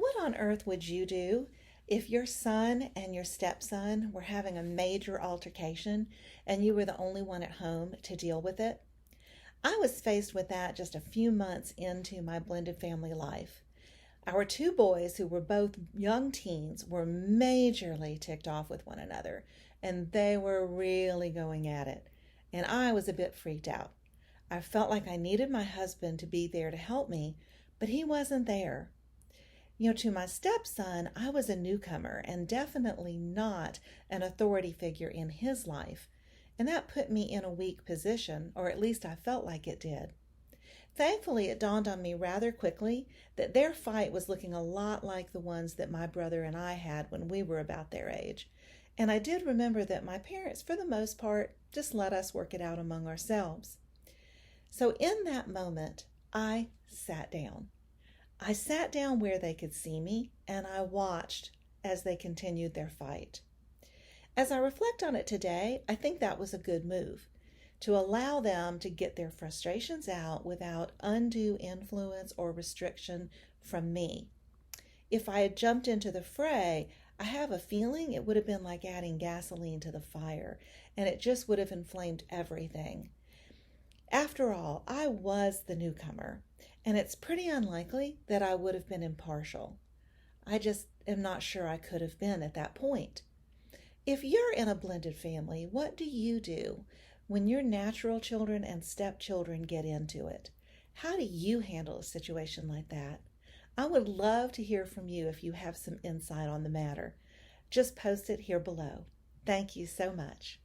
What on earth would you do if your son and your stepson were having a major altercation and you were the only one at home to deal with it? I was faced with that just a few months into my blended family life. Our two boys, who were both young teens, were majorly ticked off with one another, and they were really going at it. And I was a bit freaked out. I felt like I needed my husband to be there to help me, but he wasn't there. To my stepson, I was a newcomer and definitely not an authority figure in his life, and that put me in a weak position, or at least I felt like it did. Thankfully, it dawned on me rather quickly that their fight was looking a lot like the ones that my brother and I had when we were about their age. And I did remember that my parents, for the most part, just let us work it out among ourselves. So in that moment, I sat down. I sat down where they could see me, and I watched as they continued their fight. As I reflect on it today, I think that was a good move, to allow them to get their frustrations out without undue influence or restriction from me. If I had jumped into the fray, I have a feeling it would have been like adding gasoline to the fire, and it just would have inflamed everything. After all, I was the newcomer, and it's pretty unlikely that I would have been impartial. I just am not sure I could have been at that point. If you're in a blended family, what do you do when your natural children and stepchildren get into it? How do you handle a situation like that? I would love to hear from you if you have some insight on the matter. Just post it here below. Thank you so much.